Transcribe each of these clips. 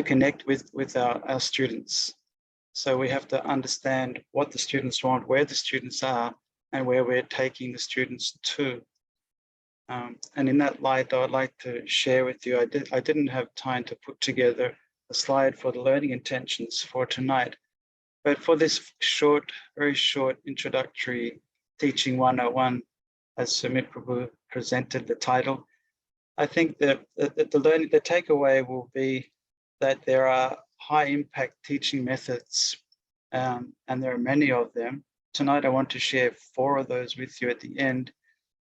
connect with our students. So we have to understand what the students want, where the students are, and where we're taking the students to. And in that light, I'd like to share with you, I didn't have time to put together a slide for the learning intentions for tonight, but for this very short introductory teaching 101, as Sumit Prabhu presented the title, I think that the takeaway will be that there are high impact teaching methods, and there are many of them. Tonight, I want to share 4 of those with you at the end.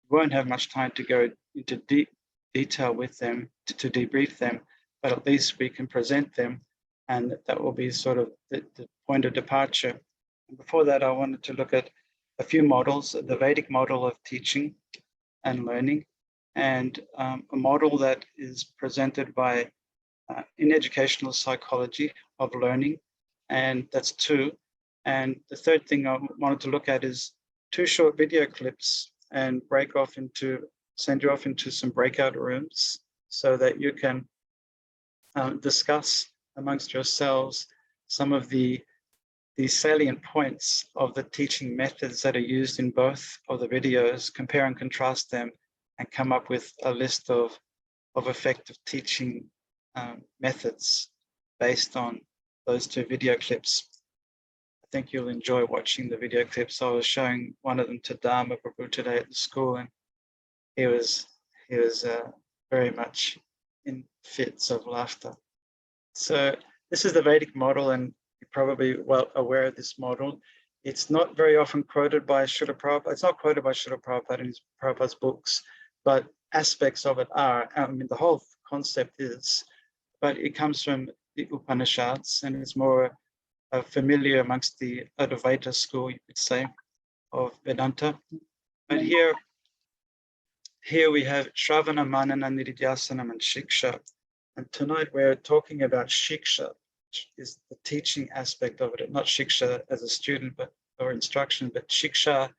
We won't have much time to go into deep detail with them, to debrief them, but at least we can present them, and that will be sort of the point of departure. And before that, I wanted to look at a few models, the Vedic model of teaching and learning, and a model that is presented by in educational psychology of learning, and that's 2. And the third thing I wanted to look at is 2 short video clips and send you off into some breakout rooms so that you can discuss amongst yourselves some of the salient points of the teaching methods that are used in both of the videos, compare and contrast them, and come up with a list of effective teaching methods based on those 2 video clips. I think you'll enjoy watching the video clips. I was showing one of them to Dharma Prabhu today at the school, and he was very much in fits of laughter. So this is the Vedic model, and you're probably well aware of this model. It's not very often quoted by Srila Prabhupada. It's not quoted by Srila Prabhupada in Prabhupada's books, but aspects of it are. I mean, the whole concept is, but it comes from the Upanishads, and it's more familiar amongst the Advaita school, you could say, of Vedanta. But here we have Shravana, Manana, Nididhyasanam, and Shiksha. And tonight we're talking about Shiksha, which is the teaching aspect of it, not Shiksha as a student or instruction, but Shiksha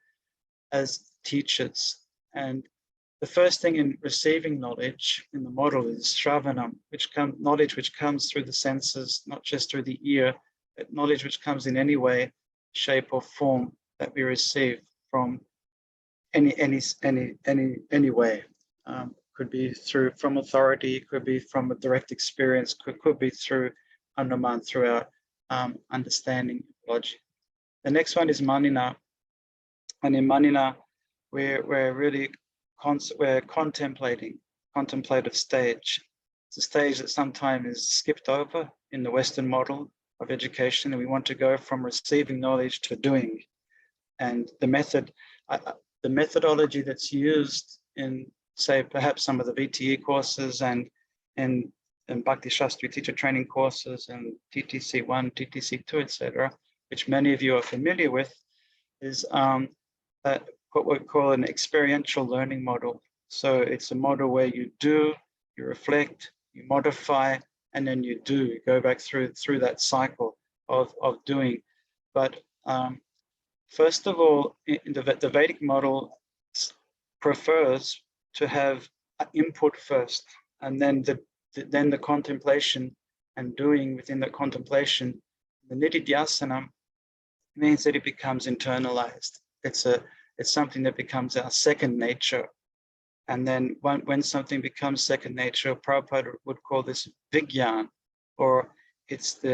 as teachers. And the first thing in receiving knowledge in the model is Shravanam, knowledge which comes through the senses, not just through the ear, but knowledge which comes in any way, shape, or form that we receive from any way. Could be from authority, could be from a direct experience, could be through Anuman, through our understanding of logic. The next one is Manina, and in Manina, we're really contemplative stage. It's a stage that sometimes is skipped over in the Western model of education, and we want to go from receiving knowledge to doing. And the methodology that's used in, say, perhaps some of the VTE courses and Bhakti Shastri teacher training courses and TTC1, TTC2, etc., which many of you are familiar with, is what we call an experiential learning model. So it's a model where you do, you reflect, you modify, and then you do. You go back through that cycle of doing. But first of all, the Vedic model prefers to have input first, and then the contemplation and doing within the contemplation. The nididhyasana means that it becomes internalized. It's something that becomes our second nature. And then when something becomes second nature, Prabhupada would call this vigyan, or it's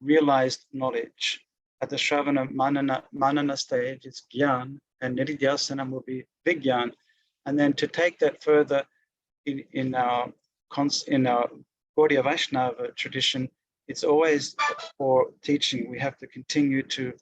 realized knowledge. At the Shravana Manana stage, it's Gyan, and Nididhyasana will be Vigyan. And then to take that further in our Gaudiya Vaishnava tradition, it's always for teaching. We have to continue to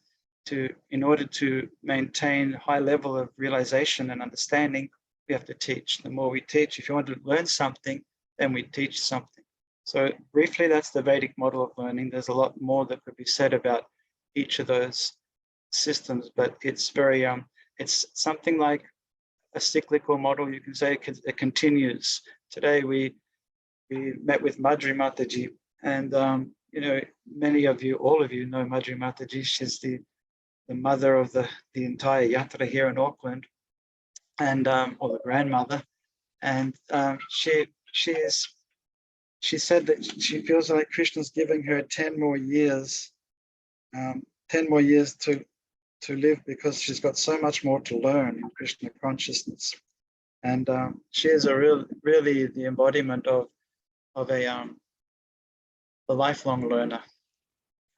in order to maintain high level of realization and understanding, we have to teach. The more we teach, if you want to learn something, then we teach something. So briefly, that's the Vedic model of learning. There's a lot more that could be said about each of those systems, but it's very, it's something like a cyclical model, you can say. It continues. Today we met with Madhuri Mataji, and many of you, all of you know Madhuri Mataji. She's the mother of the entire yatra here in Auckland, and or the grandmother. And she said that she feels like Krishna's giving her 10 more years, 10 more years to live, because she's got so much more to learn in Krishna consciousness. And she is really the embodiment of a lifelong learner.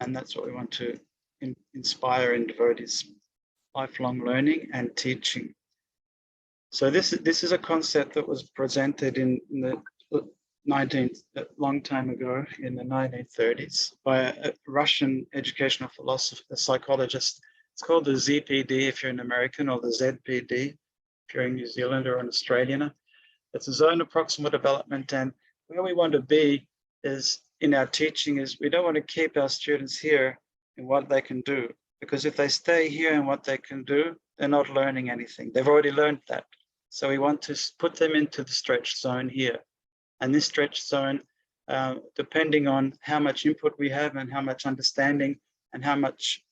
And that's what we want to inspire in devotees: lifelong learning and teaching. So this is a concept that was presented in the a long time ago, in the 1930s, by a Russian educational philosopher, a psychologist. It's called the ZPD if you're an American, or the ZPD if you're a New Zealander or an Australian. It's a zone of proximal development, and where we want to be is in our teaching is we don't want to keep our students here in what they can do, because if they stay here in what they can do, they're not learning anything. They've already learned that. So we want to put them into the stretch zone here. And this stretch zone, depending on how much input we have and how much understanding and how much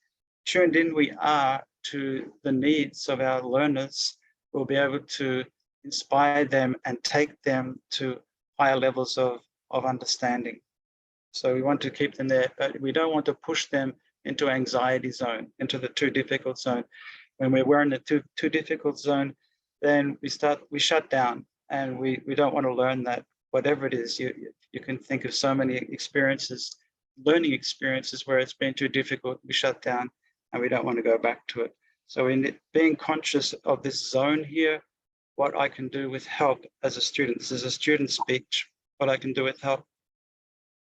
tuned in we are to the needs of our learners, we'll be able to inspire them and take them to higher levels of understanding. So we want to keep them there, but we don't want to push them into anxiety zone, into the too difficult zone. When we're in the too difficult zone, then we shut down, and we don't want to learn that. Whatever it is, you can think of so many experiences, learning experiences where it's been too difficult, we shut down and we don't want to go back to it. So in being conscious of this zone here, what I can do with help as a student, this is a student speech, what I can do with help.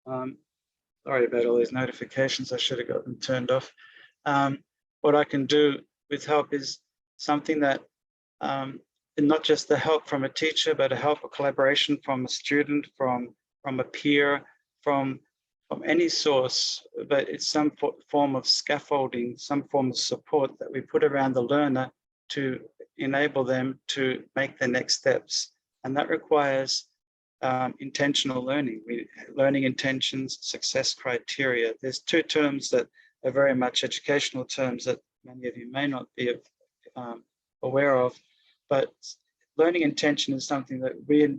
Sorry about all these notifications, I should have got them turned off. What I can do with help is something that not just the help from a teacher, but a help, a collaboration from a student, from a peer, from any source, but it's some form of scaffolding, some form of support that we put around the learner to enable them to make the next steps. And that requires intentional learning, learning intentions, success criteria. There's two terms that are very much educational terms that many of you may not be aware of. But learning intention is something that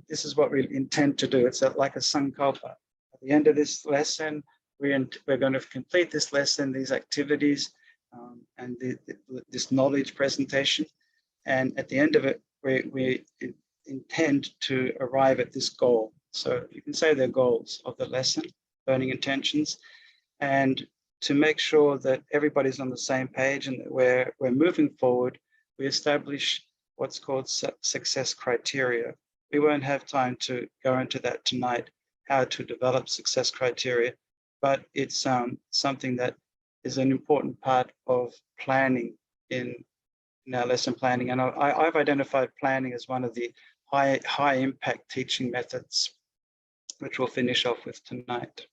this is what we intend to do. It's like a sankalpa. At the end of this lesson, we're going to complete this lesson, these activities, and this knowledge presentation. And at the end of it, we intend to arrive at this goal. So you can say they're goals of the lesson, learning intentions, and to make sure that everybody's on the same page and that we're moving forward, we establish what's called success criteria. We won't have time to go into that tonight, how to develop success criteria, but it's something that is an important part of planning in our lesson planning. And I've identified planning as one of the high impact teaching methods, which we'll finish off with tonight.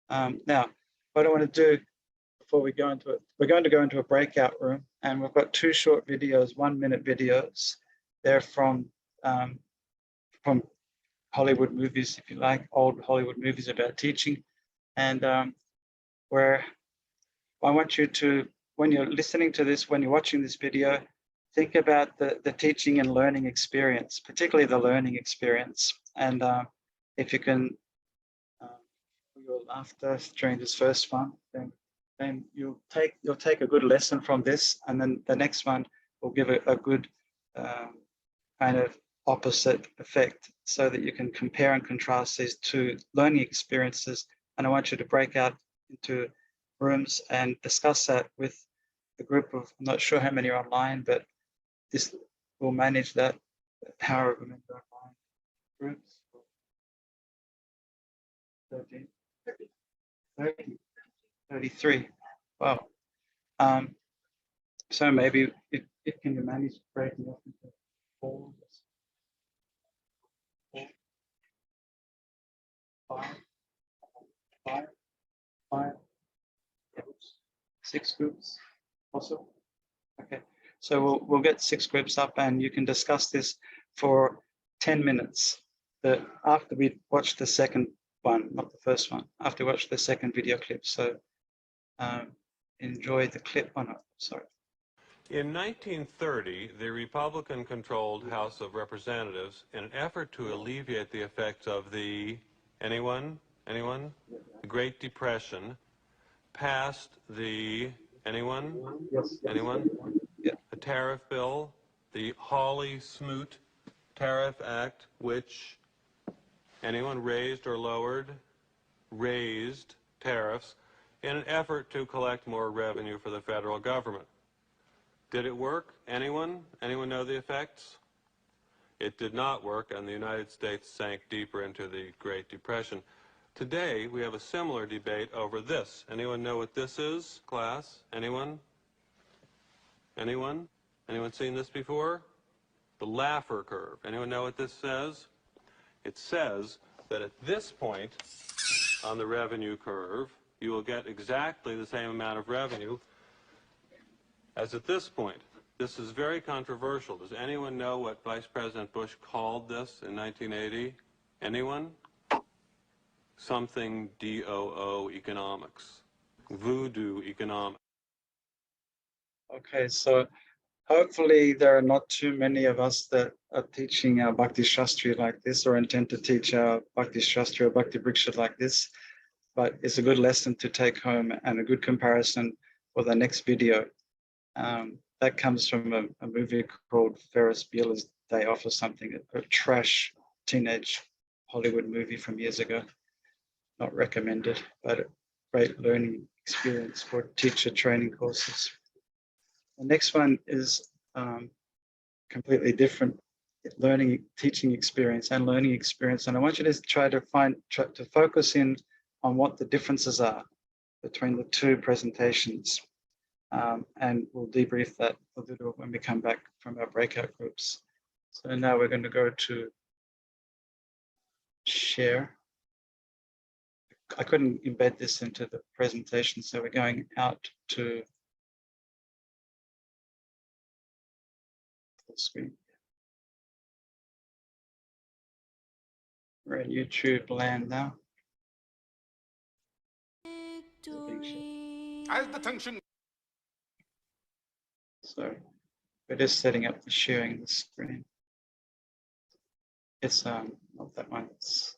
Now, what I want to do before we go into it, we're going to go into a breakout room, and we've got two short videos, 1-minute videos. They're from Hollywood movies, if you like, old Hollywood movies about teaching. And where I want you to, when you're listening to this, when you're watching this video, think about the teaching and learning experience, particularly the learning experience. And if you can, your laughter during this first one, then you'll take a good lesson from this, and then the next one will give a good kind of opposite effect, so that you can compare and contrast these two learning experiences. And I want you to break out into rooms and discuss that with the group of, I'm not sure how many are online, but this will manage that, power of a member online groups. 13, 30, 33. Wow. So maybe it can be managed breaking up into 4, 5, 6 groups also. Okay, so we'll get 6 groups up, and you can discuss this for 10 minutes. After we watch the second one, not the first one, after we watch the second video clip. So enjoy the clip on it. Sorry. In 1930, the Republican-controlled House of Representatives, in an effort to alleviate the effects of the, anyone? The Great Depression, passed the, anyone? Yeah. A tariff bill, the Hawley-Smoot Tariff Act, which, anyone, raised or lowered? Raised tariffs in an effort to collect more revenue for the federal government. Did it work? Anyone? Anyone know the effects? It did not work, and the United States sank deeper into the Great Depression. Today, we have a similar debate over this. Anyone know what this is, class? Anyone? Anyone? Anyone seen this before? The Laffer curve. Anyone know what this says? It says that at this point on the revenue curve, you will get exactly the same amount of revenue as at this point. This is very controversial. Does anyone know what Vice President Bush called this in 1980? Anyone? Something DOO economics. Voodoo economics. Okay, so hopefully there are not too many of us that are teaching our Bhakti Shastri like this or intend to teach our Bhakti Shastri or Bhakti Briksha like this, but it's a good lesson to take home and a good comparison for the next video. That comes from a movie called Ferris Bueller's Day Off or something, a trash teenage Hollywood movie from years ago. Not recommended, but a great learning experience for teacher training courses. The next one is completely different teaching experience and learning experience. And I want you to try to focus in on what the differences are between the two presentations. And we'll debrief that a little when we come back from our breakout groups. So now we're going to go to share. I couldn't embed this into the presentation, so we're going out to full screen. We're in YouTube land now. As the tension. So we're just setting up the sharing the screen. It's not that one. It's,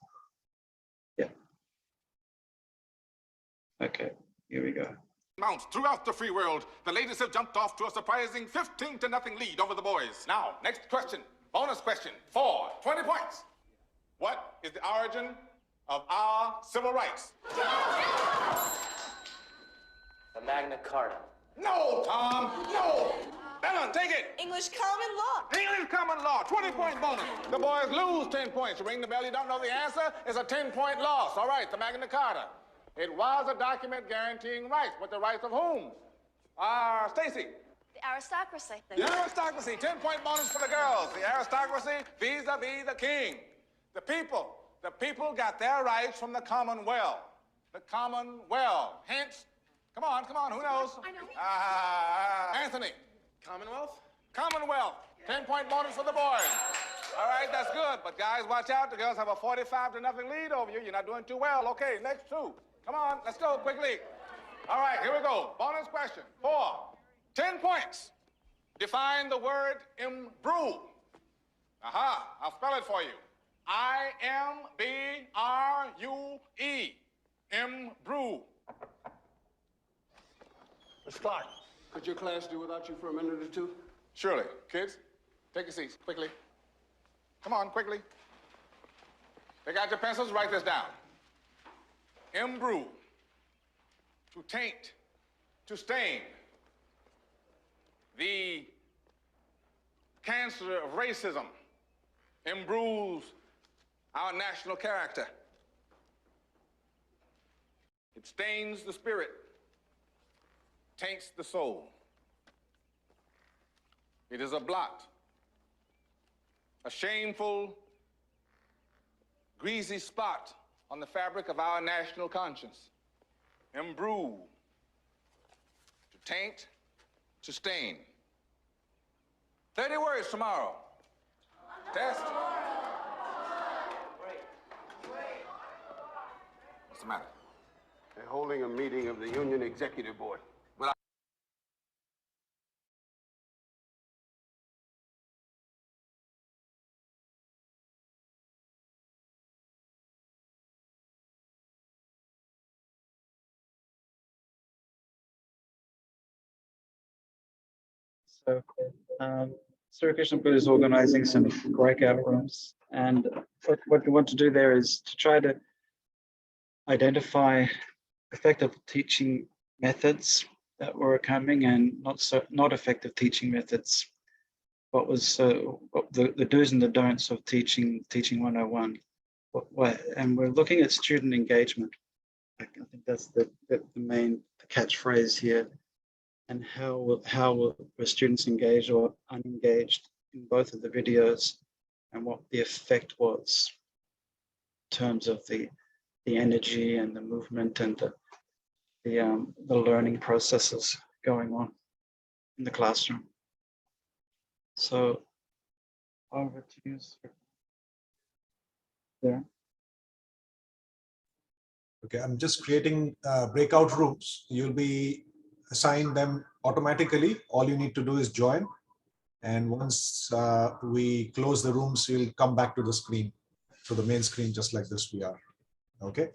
yeah. Okay, here we go. Mounts throughout the free world. The ladies have jumped off to a surprising 15-0 lead over the boys. Now, next question. Bonus question for 20 points. What is the origin of our civil rights? The Magna Carta. No, Tom, no. Ellen, take it. English common law. English common law, 20-point bonus. The boys lose 10 points. You ring the bell, you don't know the answer, it's a 10-point loss. All right, the Magna Carta. It was a document guaranteeing rights, but the rights of whom? Stacy. The aristocracy. The aristocracy, 10-point bonus for the girls. The aristocracy vis-a-vis the king. The people got their rights from the Commonwealth. The Commonwealth. Hence, come on, who knows? I know. Anthony. Commonwealth? Commonwealth. 10-point bonus for the boys. All right, that's good. But guys, watch out. The girls have a 45-0 lead over you. You're not doing too well. Okay, next two. Come on, let's go quickly. All right, here we go. Bonus question. 10 points. Define the word imbrue. Aha, I'll spell it for you. I-M-B-R-U-E. Imbrue. Mr. Clark, could your class do without you for a minute or two? Surely. Kids, take your seats, quickly. Come on, quickly. Take out your pencils, write this down. Imbrue. To taint, to stain. The cancer of racism imbrues our national character. It stains the spirit, taints the soul. It is a blot, a shameful, greasy spot on the fabric of our national conscience. Imbrue, to taint, to stain. 30 words tomorrow. Test. What's the matter? They're holding a meeting of the Union Executive Board. So Sri Krishna Buddha is organizing some breakout rooms, and what we want to do there is to try to identify effective teaching methods that were coming and not effective teaching methods. What was what the do's and the don'ts of teaching 101. And we're looking at student engagement. I think that's the main catchphrase here. And how were students engaged or unengaged in both of the videos, and what the effect was in terms of the energy and the movement and the learning processes going on in the classroom. So over to you, sir. Yeah. Okay, I'm just creating breakout rooms. You'll be assigned them automatically. All you need to do is join. And once we close the rooms, you'll come back to the screen, to the main screen, just like this we are. Okay.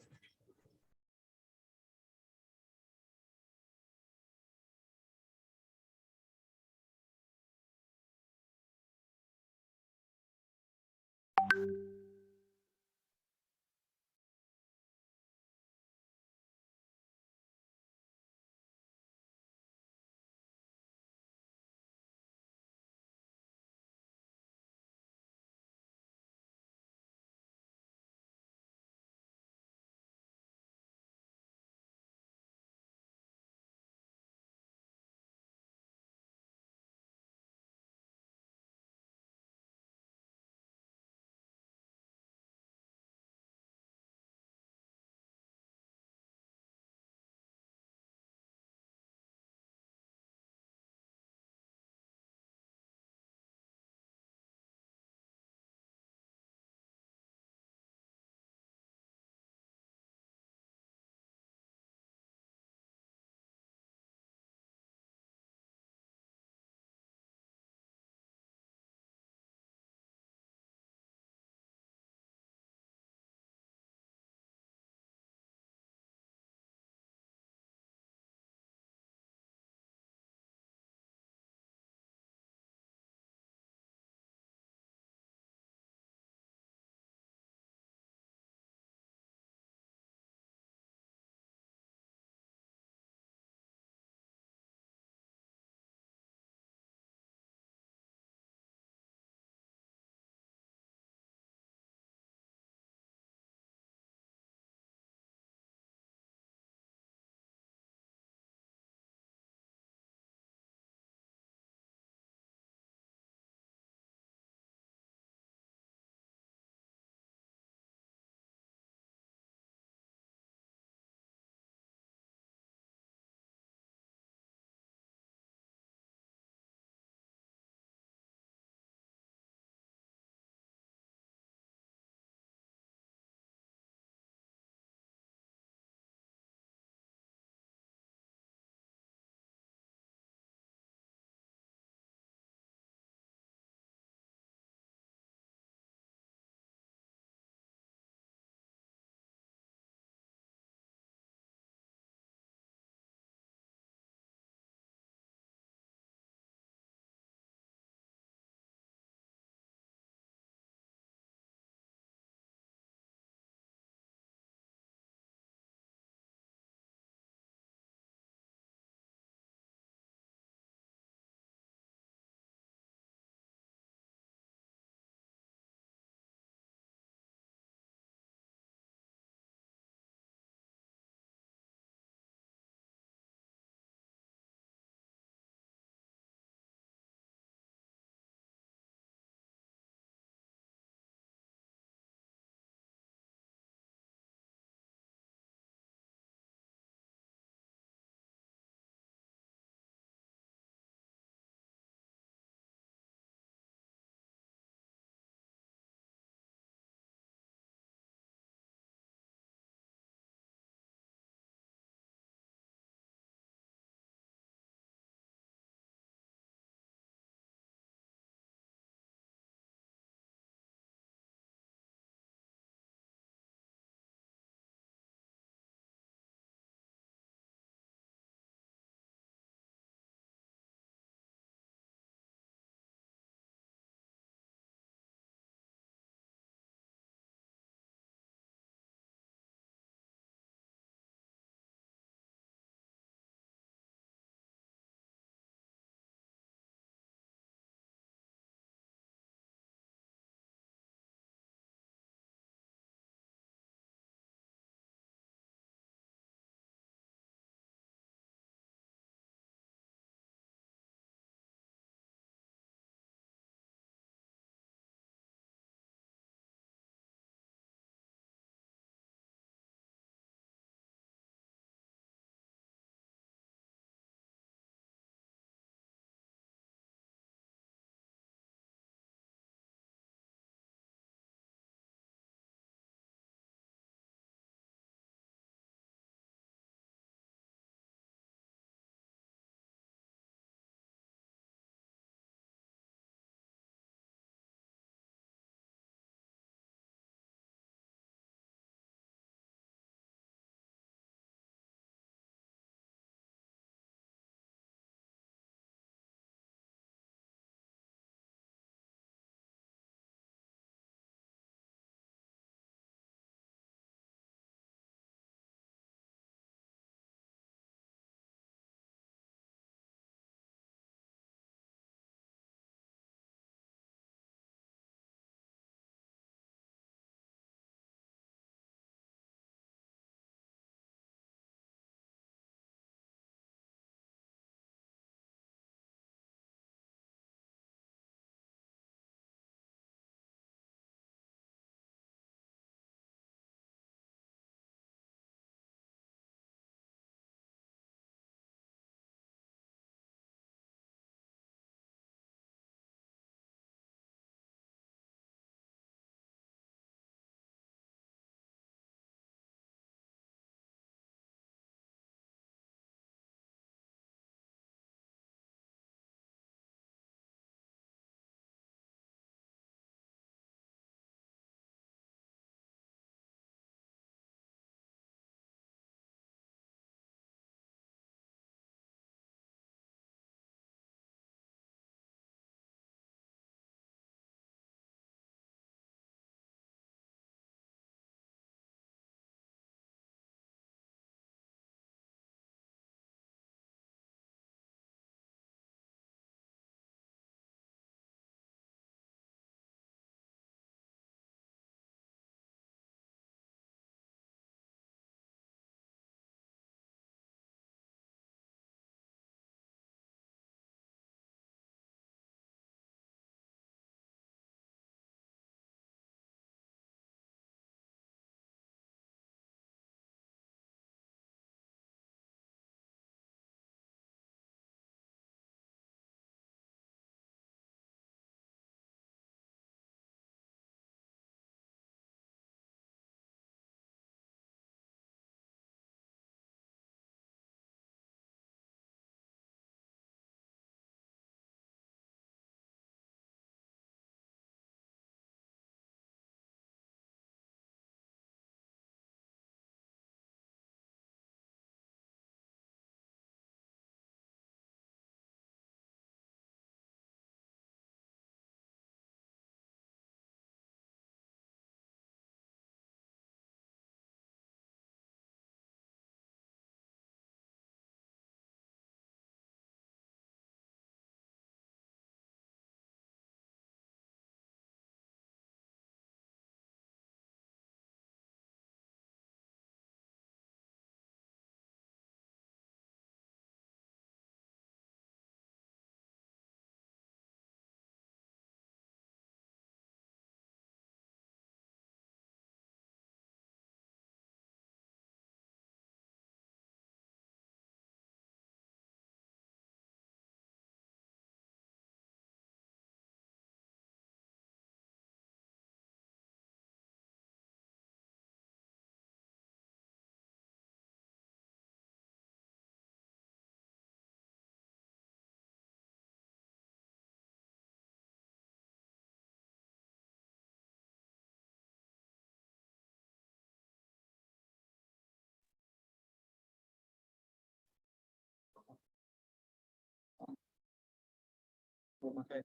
Okay.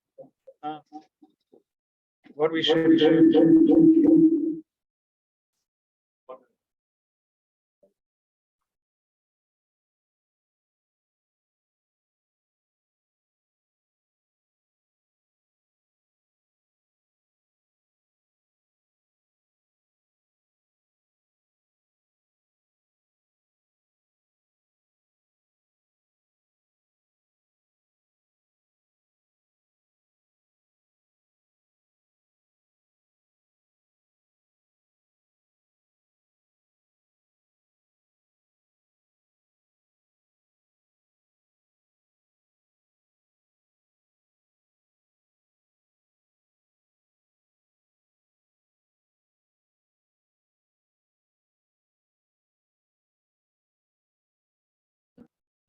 What we should do.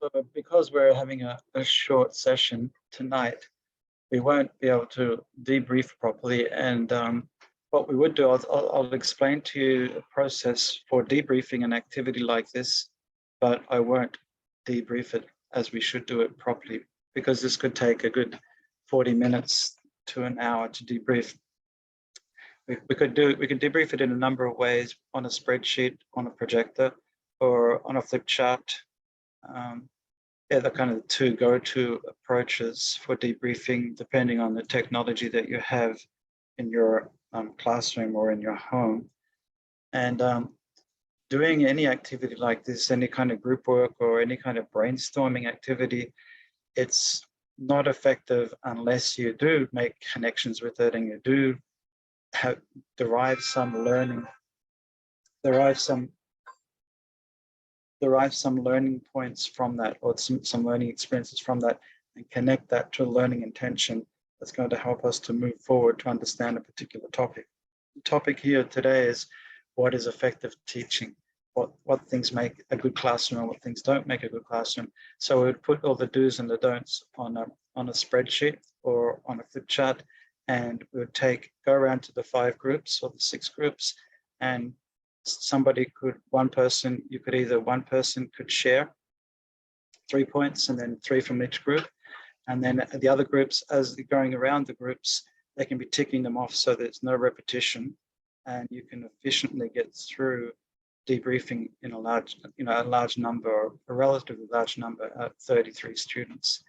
So because we're having a short session tonight, we won't be able to debrief properly. And what we would do, I'll explain to you a process for debriefing an activity like this, but I won't debrief it as we should do it properly, because this could take a good 40 minutes to an hour to debrief. We could debrief it in a number of ways: on a spreadsheet, on a projector, or on a flip chart. They're the kind of two go-to approaches for debriefing, depending on the technology that you have in your classroom or in your home. And doing any activity like this, any kind of group work or any kind of brainstorming activity, it's not effective unless you do make connections with it and you do derive some learning, derive some learning points from that, or some learning experiences from that, and connect that to a learning intention that's going to help us to move forward to understand a particular topic. The topic here today is what is effective teaching, what things make a good classroom and what things don't make a good classroom. So we would put all the do's and the don'ts on a spreadsheet or on a flip chart, and we would go around to the 5 groups or the 6 groups, and one person could share 3 points, and then 3 from each group. And then the other groups, as they're going around the groups, they can be ticking them off so there's no repetition, and you can efficiently get through debriefing in a large number, or a relatively large number, 33 students.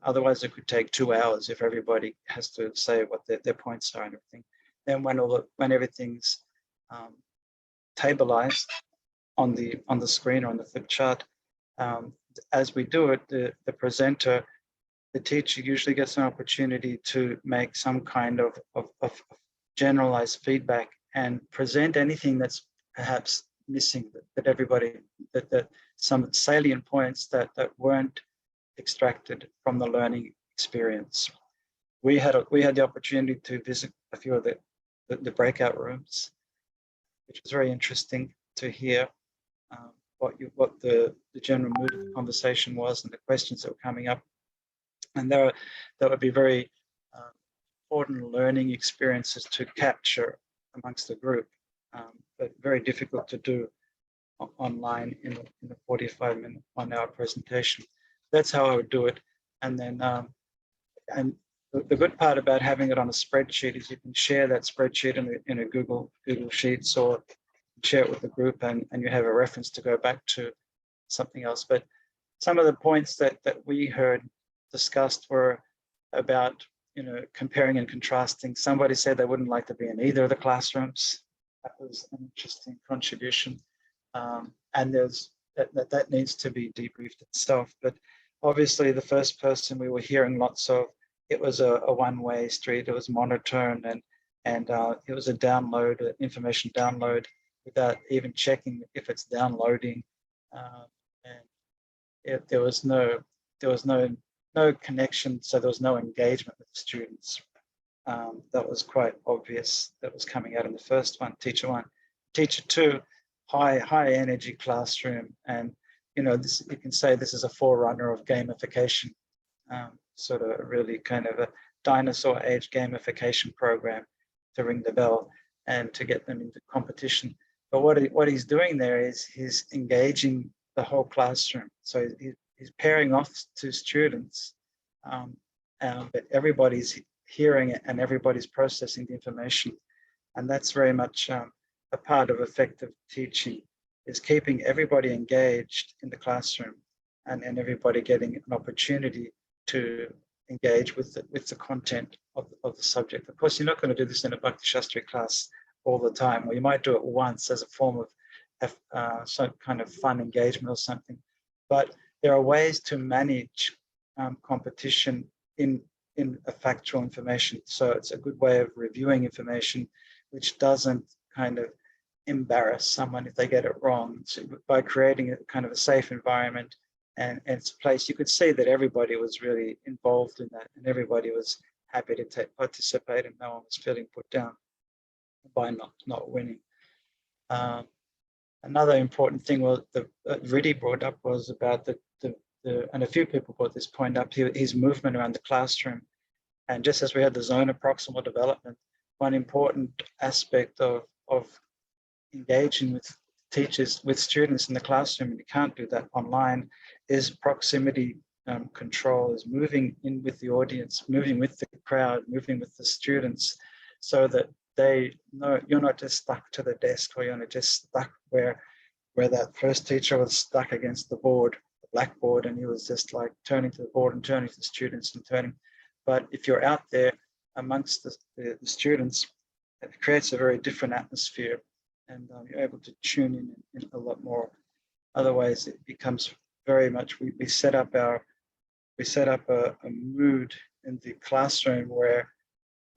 Otherwise, it could take 2 hours if everybody has to say what their points are and everything. Then when everything's tableized on the screen or on the flip chart, as we do it, the presenter, the teacher, usually gets an opportunity to make some kind of generalized feedback and present anything that's perhaps missing, that some salient points that weren't extracted from the learning experience. We had the opportunity to visit a few of the breakout rooms, which was very interesting to hear what the general mood of the conversation was and the questions that were coming up. And that would be very important learning experiences to capture amongst the group, but very difficult to do online in a 45-minute, 1-hour presentation. That's how I would do it. And then, and the good part about having it on a spreadsheet is you can share that spreadsheet in a Google Sheets, or share it with the group, and you have a reference to go back to something else. But some of the points that we heard discussed were about, comparing and contrasting. Somebody said they wouldn't like to be in either of the classrooms. That was an interesting contribution. And that needs to be debriefed itself. But obviously the first person we were hearing lots of, it was a one-way street. It was monotone, and it was an information download without even checking if it's downloading. And there was no connection, so there was no engagement with the students. That was quite obvious. That was coming out in the first one, teacher 1. Teacher 2, high energy classroom, and you can say this is a forerunner of gamification, sort of really kind of a dinosaur age gamification program to ring the bell and to get them into competition. But what he's doing there is he's engaging the whole classroom. So he's pairing off 2 students but everybody's hearing it and everybody's processing the information. And that's very much a part of effective teaching, is keeping everybody engaged in the classroom and everybody getting an opportunity to engage with the content of the subject. Of course, you're not going to do this in a Bhakti Shastri class all the time, or you might do it once as a form of some kind of fun engagement or something. But there are ways to manage competition in a factual information. So it's a good way of reviewing information, which doesn't kind of embarrass someone if they get it wrong. So by creating a kind of a safe environment and it's a place, you could see that everybody was really involved in that and everybody was happy to participate and no one was feeling put down by not winning. Another important thing was that Riddhi brought up was about and a few people brought this point up, his movement around the classroom. And just as we had the zone of proximal development, one important aspect of engaging with teachers, with students in the classroom, and you can't do that online, is proximity control, is moving in with the audience, moving with the crowd, moving with the students, so that they know you're not just stuck to the desk, or you're not just stuck where that first teacher was stuck against the board, the blackboard, and he was just like turning to the board and turning to the students and turning. But if you're out there amongst the students, it creates a very different atmosphere, and you're able to tune in a lot more. Otherwise, it becomes very much, we set up a mood in the classroom where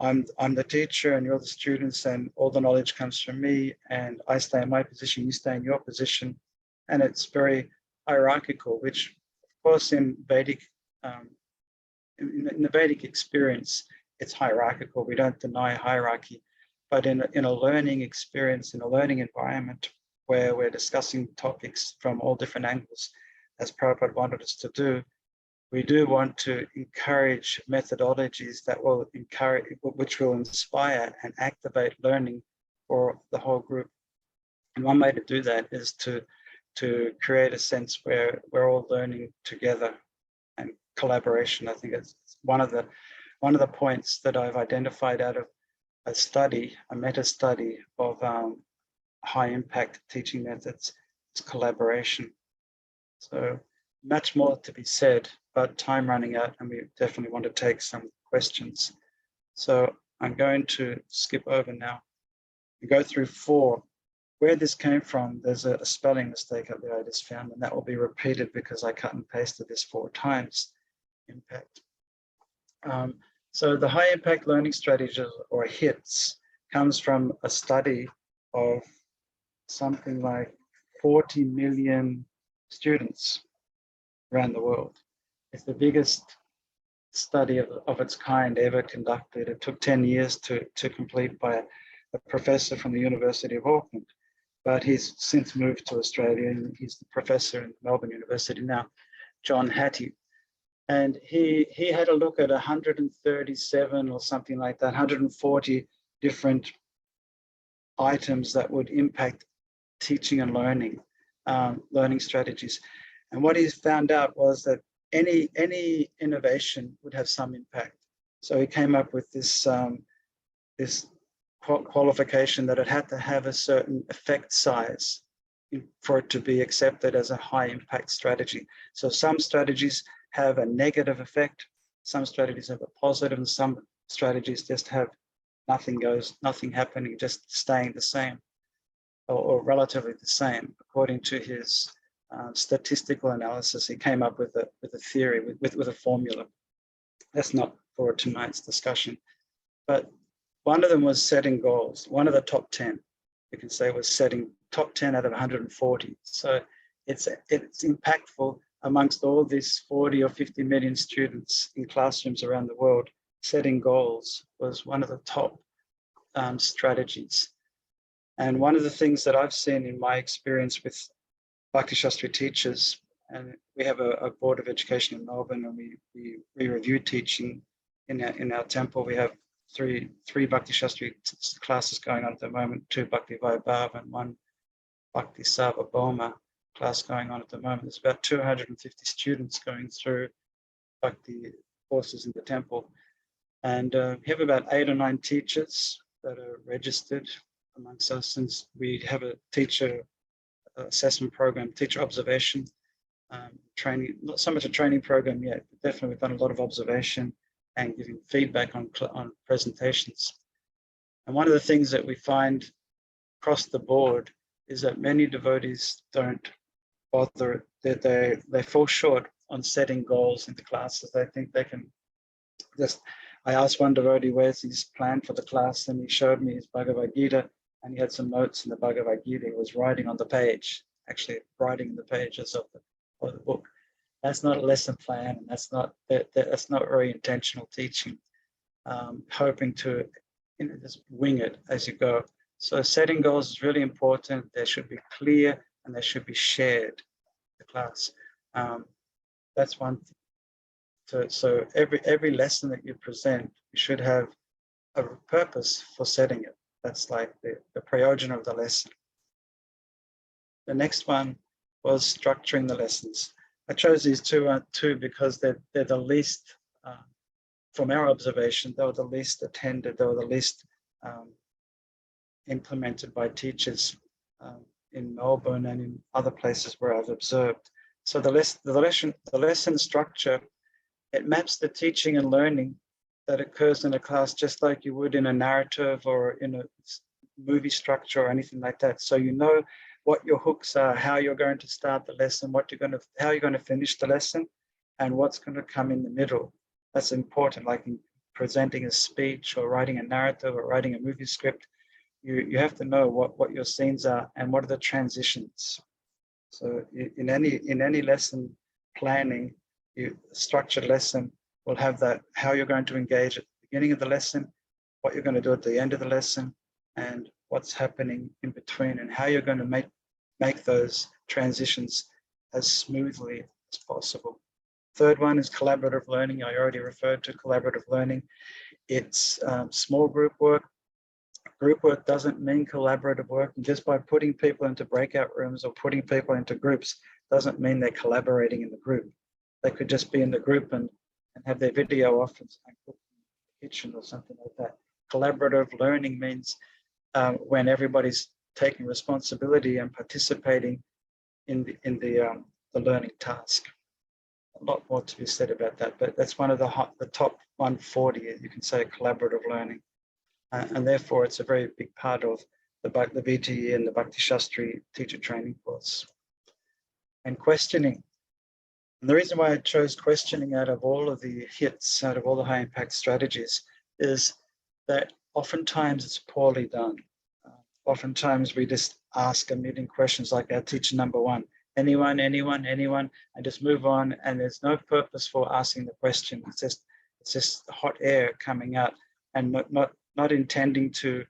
I'm the teacher and you're the students, and all the knowledge comes from me, and I stay in my position, you stay in your position, and it's very hierarchical, which of course in Vedic in the Vedic experience, it's hierarchical. We don't deny hierarchy, but in a learning experience, in a learning environment where we're discussing topics from all different angles, as Prabhupada wanted us to do, we do want to encourage methodologies that will which will inspire and activate learning for the whole group. And one way to do that is to create a sense where we're all learning together, and collaboration. I think it's one of the points that I've identified out of a meta study of high impact teaching methods. It's collaboration. So much more to be said, but time running out, and we definitely want to take some questions. So I'm going to skip over now and go through 4. Where this came from, there's a spelling mistake up there I just found, and that will be repeated because I cut and pasted this 4 times. Impact. So the high impact learning strategies, or HITS, comes from a study of something like 40 million students around the world. It's the biggest study of its kind ever conducted. It took 10 years to complete by a professor from the University of Auckland, but he's since moved to Australia, and he's the professor in Melbourne University now, John Hattie. And he had a look at 137 or something like that, 140 different items that would impact teaching and learning, learning strategies. And what he found out was that any innovation would have some impact. So he came up with this this qualification that it had to have a certain effect size for it to be accepted as a high impact strategy. So some strategies have a negative effect, some strategies have a positive, and some strategies just have nothing happening, just staying the same, or relatively the same. According to his statistical analysis, he came up with a theory, with a formula. That's not for tonight's discussion, but one of them was setting goals. One of the top 10, you can say, was setting top 10 out of 140. So it's impactful amongst all these 40 or 50 million students in classrooms around the world. Setting goals was one of the top strategies. And one of the things that I've seen in my experience with Bhakti Shastri teachers, and we have a board of education in Melbourne, and we review teaching in our temple. We have three Bhakti Shastri classes going on at the moment, 2 Bhakti Vaibhav and 1 Bhakti Sarvabhauma class going on at the moment. There's about 250 students going through Bhakti courses in the temple. And we have about 8 or 9 teachers that are registered amongst us, since we have a teacher assessment program, teacher observation training, not so much a training program yet, but definitely we've done a lot of observation and giving feedback on presentations. And one of the things that we find across the board is that many devotees don't bother, that they fall short on setting goals in the classes. They think they can just, I asked one devotee, where's his plan for the class? And he showed me his Bhagavad Gita, and he had some notes in the Bhagavad Gita. He was writing on the page, actually writing the pages of the book. That's not a lesson plan, and that's not very intentional teaching. Hoping to just wing it as you go. So setting goals is really important. They should be clear and they should be shared. The class. That's one thing. So every lesson that you present, you should have a purpose for setting it. That's like the prayojan of the lesson. The next one was structuring the lessons. I chose these two because they're the least, from our observation, they were the least attended, they were the least implemented by teachers in Melbourne and in other places where I've observed. So the lesson structure, it maps the teaching and learning that occurs in a class just like you would in a narrative or in a movie structure or anything like that. So you know what your hooks are, how you're going to start the lesson, how you're going to finish the lesson, and what's going to come in the middle. That's important, like in presenting a speech or writing a narrative or writing a movie script. You have to know what your scenes are and what are the transitions. So in any lesson planning, structured lesson will have that, how you're going to engage at the beginning of the lesson, what you're going to do at the end of the lesson, and what's happening in between, and how you're going to make those transitions as smoothly as possible. Third one is collaborative learning. I already referred to collaborative learning. It's small group work. Group work doesn't mean collaborative work. And just by putting people into breakout rooms or putting people into groups doesn't mean they're collaborating in the group. They could just be in the group and have their video off and cook in the kitchen or something like that. Collaborative learning means when everybody's taking responsibility and participating in the learning task. A lot more to be said about that, but that's one of the top 140, you can say, collaborative learning. And therefore, it's a very big part of the VTE and the Bhakti Shastri teacher training course. And questioning. And the reason why I chose questioning out of all of the hits, out of all the high impact strategies, is that oftentimes it's poorly done. Oftentimes we just ask a million questions like our teacher number 1, anyone, and just move on. And there's no purpose for asking the question. It's just hot air coming out and not intending to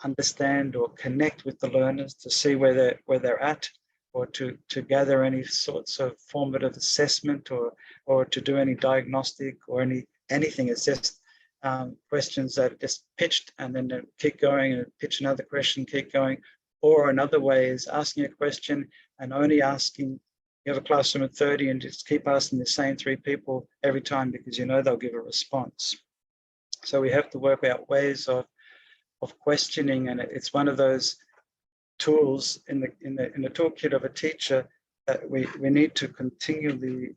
understand or connect with the learners to see where they're at, or to gather any sorts of formative assessment or to do any diagnostic or anything. It's just questions that are just pitched and then keep going and pitch another question, keep going. Or another way is asking a question and only asking, you have a classroom of 30 and just keep asking the same 3 people every time because you know they'll give a response. So we have to work out ways of questioning, and it's one of those tools in the toolkit of a teacher that we need to continually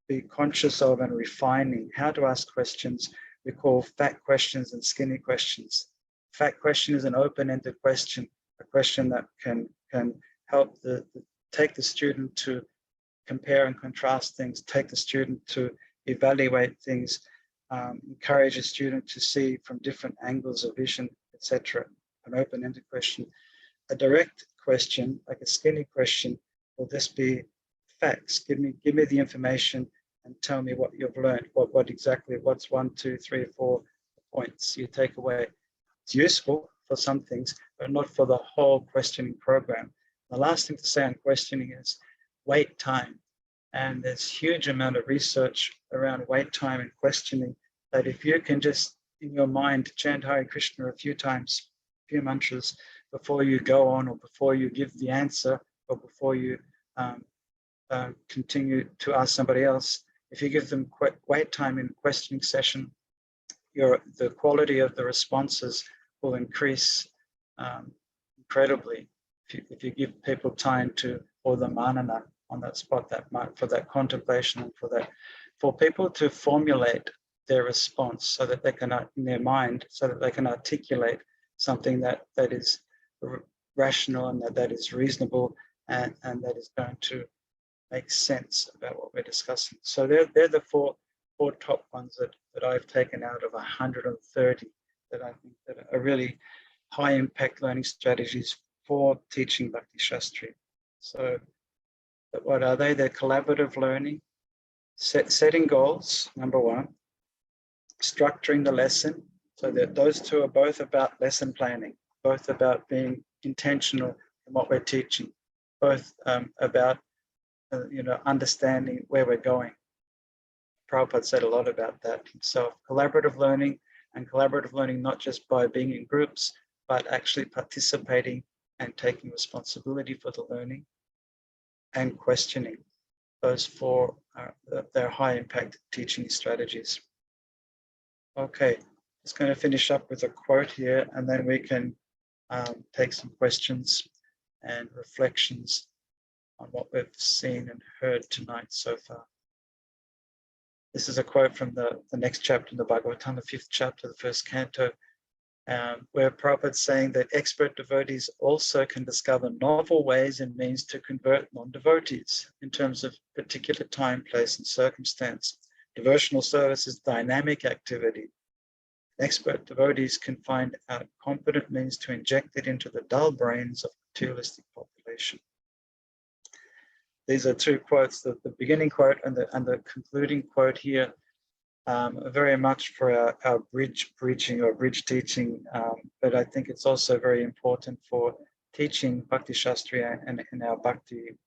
be conscious of and refining how to ask questions. We call fat questions and skinny questions. Fat question is an open-ended question, a question that can help take the student to compare and contrast things, take the student to evaluate things, encourage a student to see from different angles of vision, etc. An open-ended question. A direct question, like a skinny question, will just be facts. Give me the information and tell me what you've learned. What's 1, 2, 3, 4 points you take away. It's useful for some things, but not for the whole questioning program. The last thing to say on questioning is wait time. And there's huge amount of research around wait time and questioning, that if you can just in your mind chant Hare Krishna a few times, a few mantras before you go on, or before you give the answer, or before you continue to ask somebody else, if you give them wait time in questioning session, the quality of the responses will increase incredibly. If you give people time to, or the manana on that spot, for that contemplation, and for people to formulate their response so that they can, in their mind, so that they can articulate something that is rational and that is reasonable and that is going to make sense about what we're discussing. So they're the four top ones that I've taken out of 130 that I think that are really high impact learning strategies for teaching Bhakti Shastri. So what are they? They're collaborative learning, setting goals, number one, structuring the lesson. So that those two are both about lesson planning, both about being intentional in what we're teaching, both about understanding where we're going. Prabhupada said a lot about that himself. Collaborative learning, and collaborative learning not just by being in groups, but actually participating and taking responsibility for the learning, and questioning. Those four are their high impact teaching strategies. Okay, just going to finish up with a quote here, and then we can take some questions and reflections on what we've seen and heard tonight so far. This is a quote from the next chapter in the Bhagavatam, the 5th chapter, the 1st canto, where Prabhupada is saying that expert devotees also can discover novel ways and means to convert non-devotees in terms of particular time, place, and circumstance. Devotional service is dynamic activity. Expert devotees can find out competent means to inject it into the dull brains of materialistic population. These are two quotes, the beginning quote and the concluding quote here, are very much for our bridge preaching or bridge teaching, but I think it's also very important for teaching Bhakti Shastri and in our Bhakti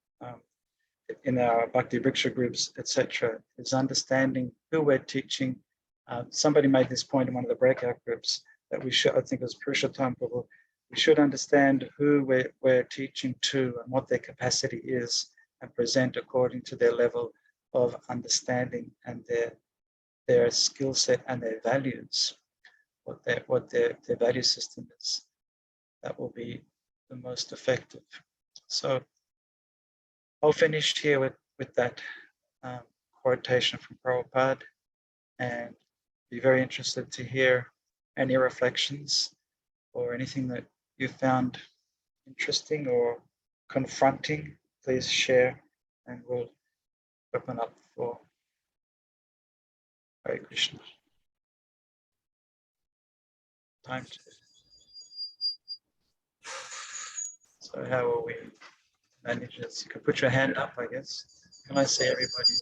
Vriksha groups, etc. is understanding who we're teaching. Somebody made this point in one of the breakout groups that we should, I think it was Purushottam Prabhu, we should understand who we're teaching to and what their capacity is, and present according to their level of understanding and their skill set and their values, what their value system is. That will be the most effective. So I'll finish here with that quotation from Prabhupada, and be very interested to hear any reflections or anything that you found interesting or confronting. Please share, and we'll open up for Hare Krishna. Time to. So how will we manage this? You can put your hand up, I guess. Can I see everybody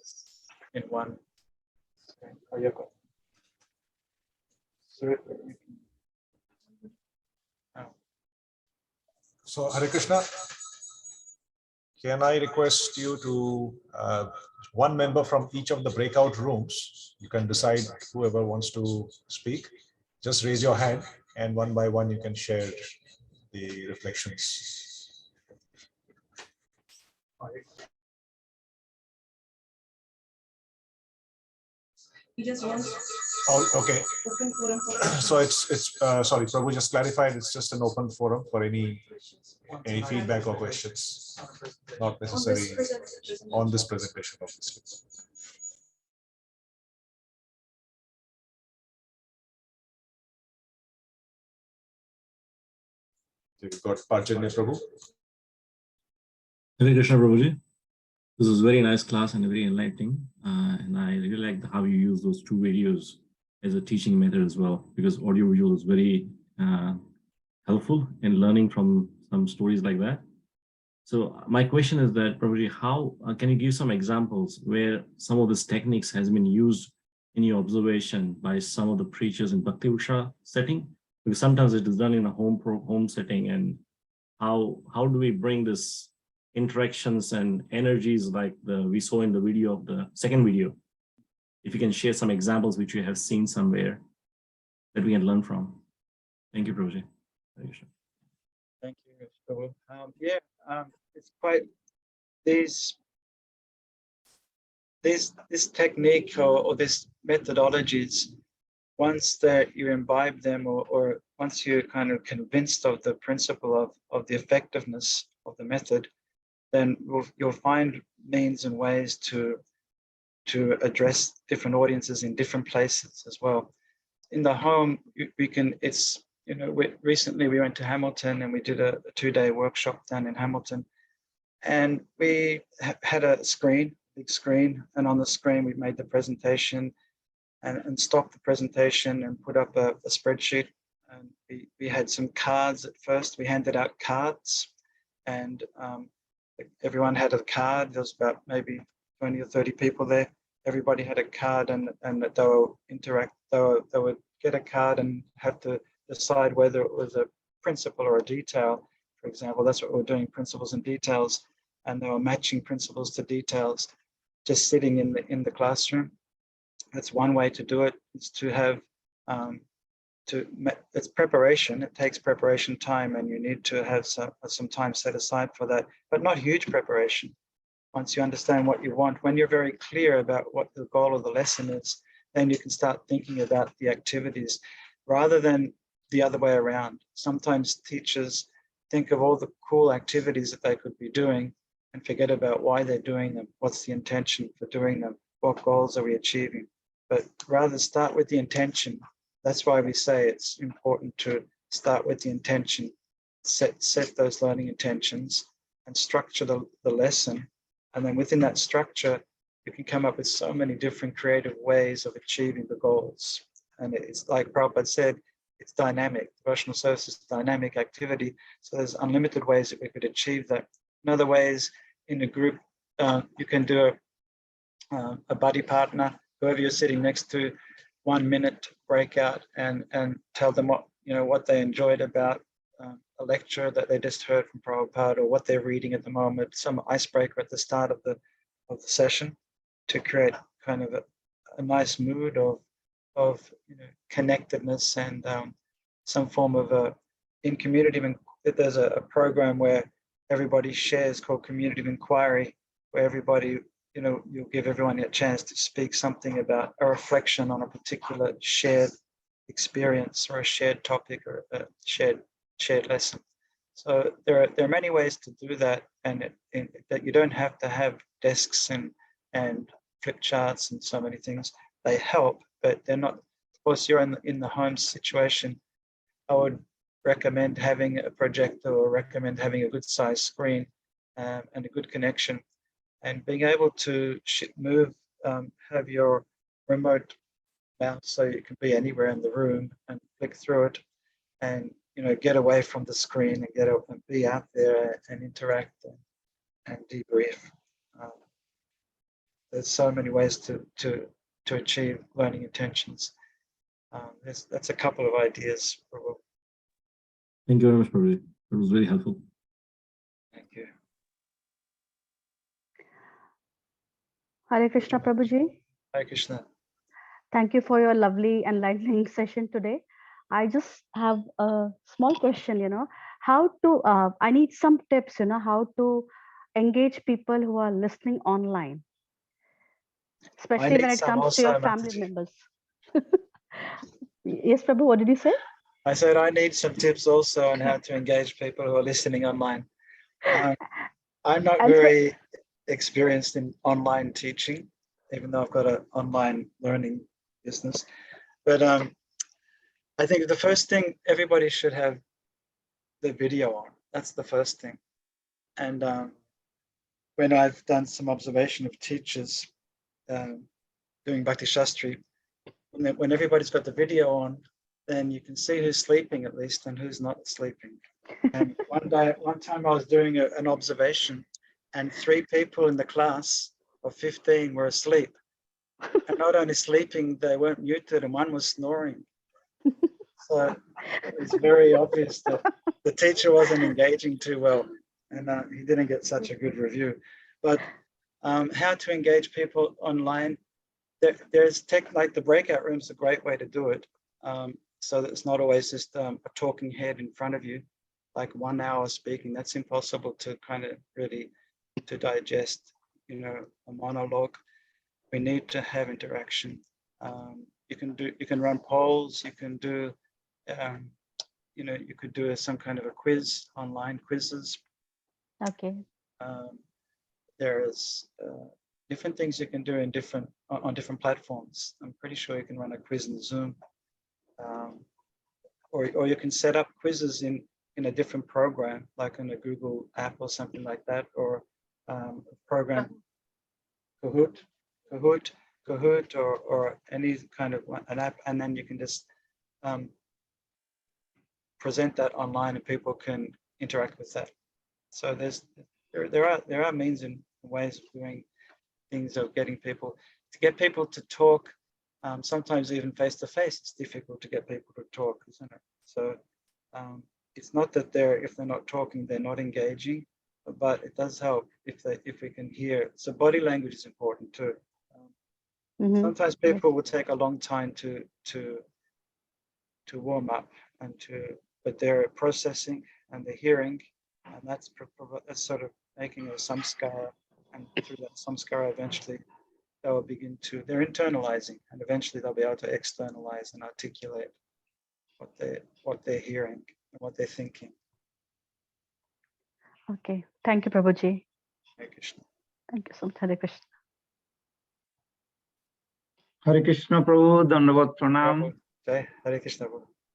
in one? Oh, you go. So Hare Krishna, can I request you to, one member from each of the breakout rooms, you can decide whoever wants to speak, just raise your hand and one by one you can share the reflections. He just wants Oh, okay. open forum for So it's sorry, Prabhu just clarified, it's just an open forum for any feedback or questions, not necessary on this presentation, obviously. You've got Parjanya Prabhu. Hare Krishna Prabhuji. This was a very nice class and very enlightening. And I really like how you use those two videos as a teaching method as well, because audio visual is very helpful in learning from some stories like that. So my question is that, Prabhuji, how can you give some examples where some of these techniques has been used in your observation by some of the preachers in Bhakti Vriksha setting? Because sometimes it is done in a home setting, and how do we bring this interactions and energies like we saw in the video of the second video? If you can share some examples which you have seen somewhere that we can learn from. Thank you, Prabhuji. Thank you, Prabhu. Yeah, it's quite, these this technique or this methodologies, once that you imbibe them or once you're kind of convinced of the principle of the effectiveness of the method, then you'll find means and ways to address different audiences in different places as well. In the home, we can, it's, you know, recently we went to Hamilton and we did a 2-day workshop down in Hamilton, and we had a screen, big screen, and on the screen we made the presentation and stopped the presentation and put up a spreadsheet. And we had some cards at first. We handed out cards, and everyone had a card. There was about maybe 20 or 30 people there. Everybody had a card, and they would get a card and have to decide whether it was a principle or a detail. For example, that's what we're doing, principles and details, and they were matching principles to details, just sitting in the classroom. That's one way to do it, is to have it's preparation. It takes preparation time, and you need to have some time set aside for that, but not huge preparation. Once you understand what you want, when you're very clear about what the goal of the lesson is, then you can start thinking about the activities rather than the other way around. Sometimes teachers think of all the cool activities that they could be doing and forget about why they're doing them. What's the intention for doing them? What goals are we achieving? But rather start with the intention. That's why we say it's important to start with the intention, set those learning intentions and structure the lesson. And then within that structure, you can come up with so many different creative ways of achieving the goals. And it's like Prabhupada said, it's dynamic. Devotional service is dynamic activity. So there's unlimited ways that we could achieve that. Another way is in a group, you can do a buddy partner, whoever you're sitting next to, 1 minute breakout and tell them what they enjoyed about a lecture that they just heard from Prabhupada, or what they're reading at the moment, some icebreaker at the start of the session, to create kind of a nice mood of connectedness and some form of in community. There's a program where everybody shares called Community of Inquiry, where everybody, you'll give everyone a chance to speak something about a reflection on a particular shared experience or a shared topic or a shared lesson. So there are many ways to do that, and that you don't have to have desks and flip charts and so many things. They help, but they're not. Of course, you're in the home situation. I would recommend having a projector, or recommend having a good size screen and a good connection, and being able to move, have your remote mouse so you can be anywhere in the room and flick through it, and get away from the screen and get up and be out there and interact and debrief. There's so many ways to achieve learning intentions. That's a couple of ideas. Thank you very much, Prabhuji. It was very helpful. Thank you. Hare Krishna, Prabhuji. Hare Krishna. Thank you for your lovely enlightening session today. I just have a small question, how to, I need some tips, how to engage people who are listening online, especially when it comes to your family members. Yes, Prabhu, what did you say? I said I need some tips also on how to engage people who are listening online. I'm not very experienced in online teaching, even though I've got an online learning business. But I think the first thing, everybody should have the video on. That's the first thing. And when I've done some observation of teachers doing Bhakti Shastri, when everybody's got the video on, then you can see who's sleeping at least and who's not sleeping. And one time I was doing an observation, and 3 people in the class of 15 were asleep. And not only sleeping, they weren't muted, and one was snoring. So it was very obvious that the teacher wasn't engaging too well, and he didn't get such a good review. But how to engage people online, there's like the breakout room's a great way to do it. So that it's not always just a talking head in front of you, like 1 hour speaking. That's impossible to kind of really to digest, a monologue. we need to have interaction. You can run polls, you can do, you could do some kind of a quiz, online quizzes. Okay. There's different things you can do in on different platforms. I'm pretty sure you can run a quiz in Zoom, or you can set up quizzes in a different program, like in a Google app or something like that, or a program, Kahoot, or any kind of an app, and then you can just present that online, and people can interact with that. So there are means and ways of doing things, of getting people to talk. Sometimes even face to face, it's difficult to get people to talk, isn't it? So it's not that if they're not talking, they're not engaging, but it does help if we can hear. So body language is important too. Sometimes people will take a long time to warm up but they're processing and they're hearing, and that's sort of making a samskara, and through that samskara eventually they'll begin to, they're internalizing, and eventually they'll be able to externalize and articulate what they're hearing and what they're thinking. Okay. Thank you, Prabhuji. Hare Krishna. Thank you so much. Hare Krishna. Hare Krishna, Prabhu. Dandavat Pranam. Jai Hare Krishna.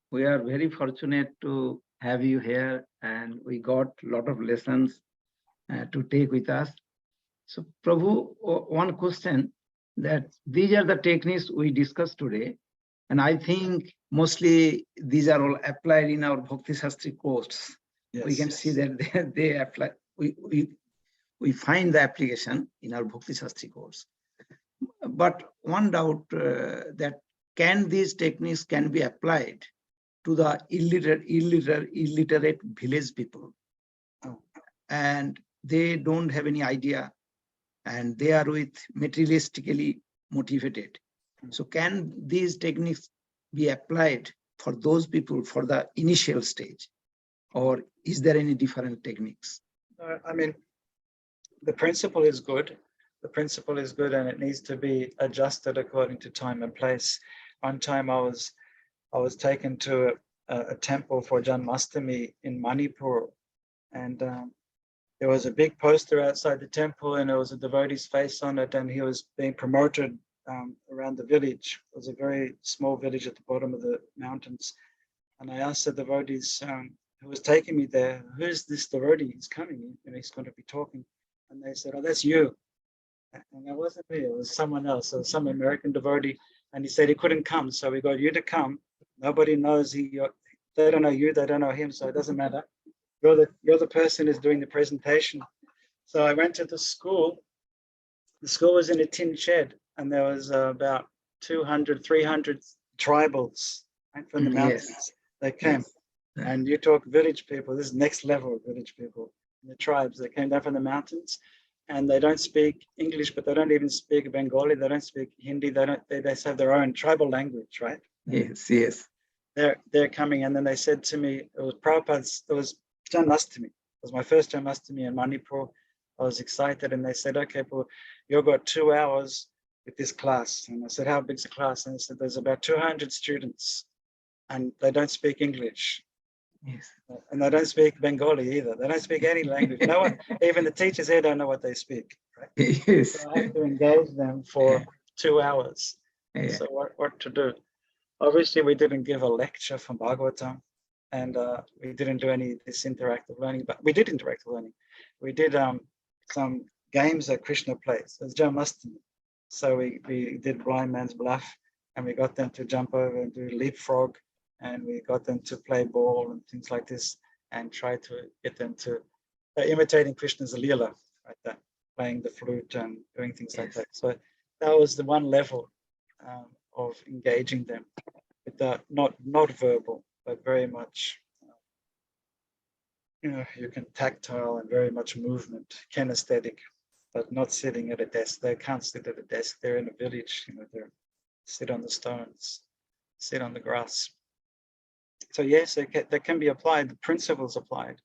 We are very fortunate to have you here, and we got a lot of lessons to take with us. So, Prabhu, one question, that these are the techniques we discussed today, and I think mostly these are all applied in our Bhakti Shastri course. Yes, we can see that they apply. We find the application in our Bhakti Shastri course. But one doubt that can these techniques can be applied to the illiterate village people, and they don't have any idea, and they are materialistically motivated. So can these techniques be applied for those people for the initial stage, or is there any different techniques? I mean, the principle is good. The principle is good, and it needs to be adjusted according to time and place. One time I was taken to a temple for Janmashtami in Manipur, and there was a big poster outside the temple, and there was a devotee's face on it, and he was being promoted around the village. It was a very small village at the bottom of the mountains. And I asked the devotees who was taking me there, who's this devotee? He's coming and he's going to be talking. And they said, oh, that's you. And that wasn't me, it was someone else, so some American devotee. And he said he couldn't come, so we got you to come. Nobody knows they don't know you, they don't know him, so it doesn't matter. You're the person who's doing the presentation. So I went to the school. The school was in a tin shed, and there was about 200, 300 tribals from the mountains. They came, and you talk village people. This is next level of village people. The tribes, they came down from the mountains, and they don't speak English, but they don't even speak Bengali. They don't speak Hindi. They just have their own tribal language, right? Yes, yes. They're coming, and then they said to me, it was Prabhupada's, it was Janmashtami. It was my first Janmashtami in Manipur. I was excited, and they said, okay, well, you've got 2 hours with this class. And I said, how big's the class? And they said, there's about 200 students, and they don't speak English. Yes. And they don't speak Bengali either. They don't speak any language. No one, even the teachers here don't know what they speak. Right? Yes. So I have to engage them for 2 hours. Yeah. So what to do? Obviously, we didn't give a lecture from Bhagavatam, and we didn't do any of this interactive learning, but we did interactive learning. We did some games that Krishna plays. It's Janmashtami. So we did blind man's bluff, and we got them to jump over and do leapfrog, and we got them to play ball and things like this, and try to get them to imitating Krishna's Leela, like that, playing the flute and doing things like that. So that was the one level of engaging them with that, not verbal, but very much, you can tactile and very much movement, kinesthetic, but not sitting at a desk. They can't sit at a desk. They're in a village, they sit on the stones, sit on the grass. So yes, they can be applied, the principles applied,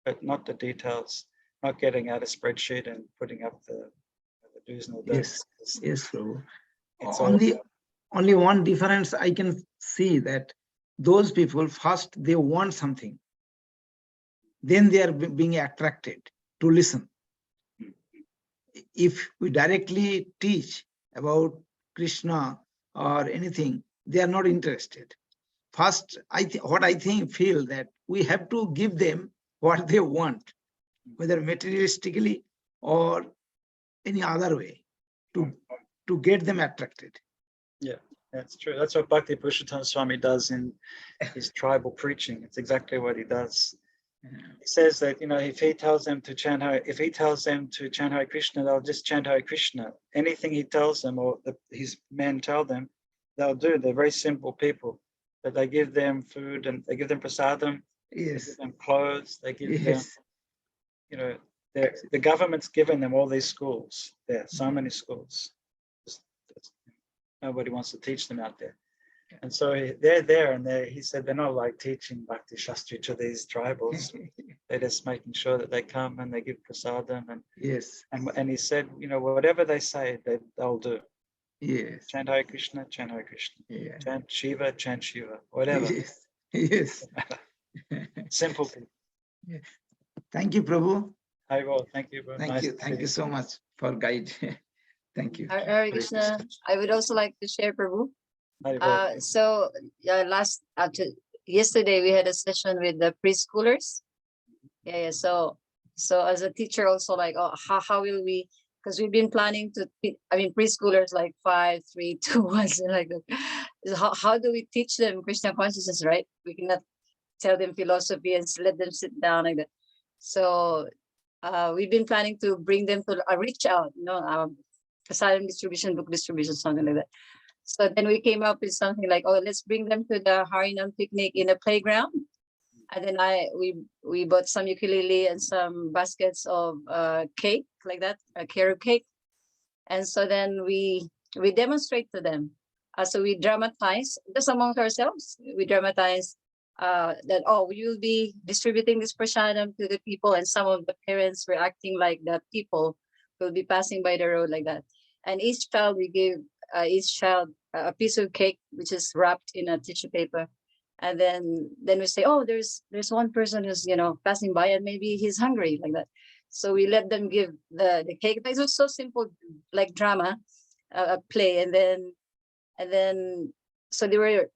but not the details, not getting out a spreadsheet and putting up the do's and Yes, don'ts. yes, Prabhu. It's Only one difference I can see, that those people first they want something, then they are being attracted to listen. If we directly teach about Krishna or anything, they are not interested. First, what I feel that we have to give them what they want, whether materialistically or any other way, to get them attracted. Yeah, that's true. That's what Bhakti Purushottam Swami does in his tribal preaching. It's exactly what he does. He says that, you know, if he tells them to chant Hare Krishna, they'll just chant Hare Krishna. Anything he tells them, or his men tell them, they'll do. They're very simple people. But they give them food, and they give them prasadam, they give them clothes, they give them, you know, the government's given them all these schools. There are so many schools. Nobody wants to teach them out there. And so they're there, and he said they're not like teaching Bhakti Shastri to these tribals. They're just making sure that they come and they give prasadam. And he said, you know, whatever they say, they'll do. Yes. Chant Hare Krishna, chant Hare Krishna. Yeah. Chant Shiva, whatever. Yes. Simple people. Yes. Thank you, Prabhu. Hi, well, thank you. Thank you so much for guide. Thank you. Hare Krishna. I would also like to share, Prabhu. Yesterday we had a session with the preschoolers. So as a teacher also, like, how will we, because we've been planning to, preschoolers like 5, 3, 2, 1, like that. How do we teach them Krishna consciousness, right? We cannot tell them philosophy and let them sit down like that. So we've been planning to bring them to reach out, asylum distribution, book distribution, something like that. So then we came up with something like, let's bring them to the Harinam picnic in a playground. And then we bought some ukulele and some baskets of cake, like that, a carrot cake. And so then we demonstrate to them. So we dramatize, just among ourselves, we dramatize that, we will be distributing this prasadam to the people, and some of the parents were acting like the people will be passing by the road like that. And each child, we give a piece of cake, which is wrapped in a tissue paper. And then we say, there's one person who's, passing by, and maybe he's hungry, like that. So we let them give the cake. It was so simple, like drama, a play. And then so they were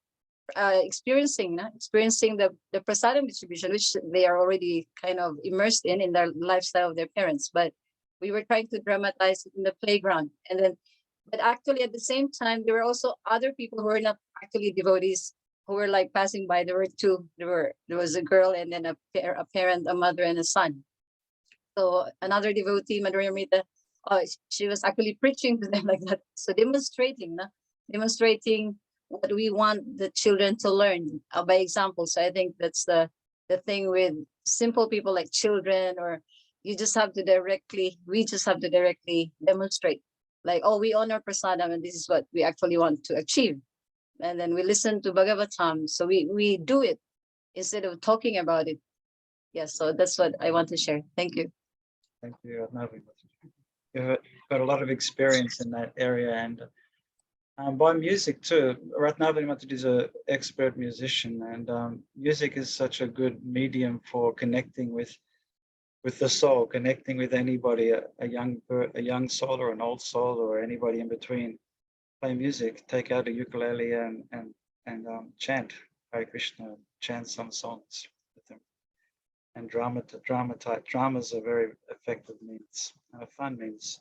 experiencing the prasadam distribution, which they are already kind of immersed in their lifestyle of their parents. But we were trying to dramatize it in the playground. But actually at the same time, there were also other people who were not actually devotees, who were like passing by. There were two. There was a girl, and then a parent, a mother and a son. So another devotee, Madhurya Mita, she was actually preaching to them like that. So demonstrating what we want the children to learn by example. So I think that's the thing with simple people like children, or we just have to directly demonstrate, like, we honor prasadam, and this is what we actually want to achieve. And then we listen to Bhagavatam. So we do it instead of talking about it. Yes, so that's what I want to share. Thank you. Thank you. You've got a lot of experience in that area, and by music too. Ratnavali Mataji is an expert musician, and music is such a good medium for connecting with the soul, connecting with anybody, a young soul or an old soul or anybody in between. Play music, take out a ukulele and chant Hare Krishna, chant some songs with them. And dramas are very effective means, fun means.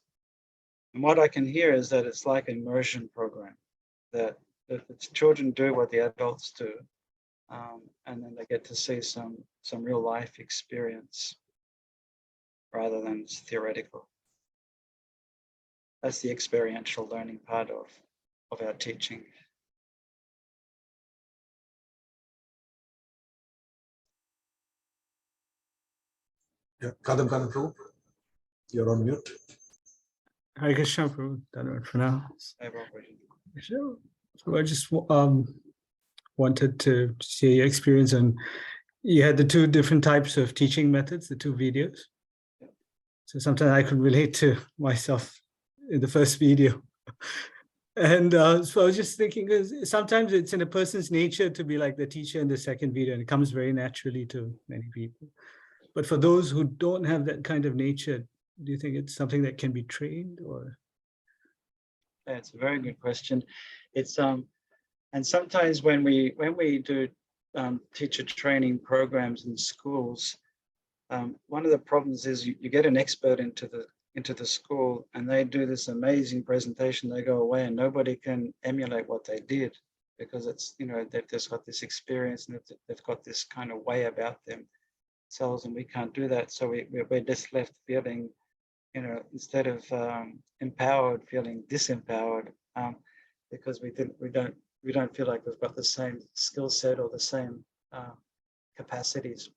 And what I can hear is that it's like an immersion program, that the children do what the adults do, and then they get to see some real life experience rather than theoretical. That's the experiential learning part of our teaching. Yeah, Kadam Prabhu, you're on mute. Hare Krishna, Prabhu. Done for now. So I just wanted to share your experience, and you had the two different types of teaching methods, the two videos. So sometimes I could relate to myself in the first video. And so I was just thinking, 'cause sometimes it's in a person's nature to be like the teacher in the second video, and it comes very naturally to many people. But for those who don't have that kind of nature, do you think it's something that can be trained, or? That's a very good question. It's and sometimes when we do teacher training programs in schools, one of the problems is you get an expert into the school and they do this amazing presentation, they go away and nobody can emulate what they did because it's, you know, they've just got this experience and they've got this kind of way about themselves, and we can't do that. So we're just left feeling, you know, instead of empowered, feeling disempowered because we don't feel like we've got the same skill set or the same capacities.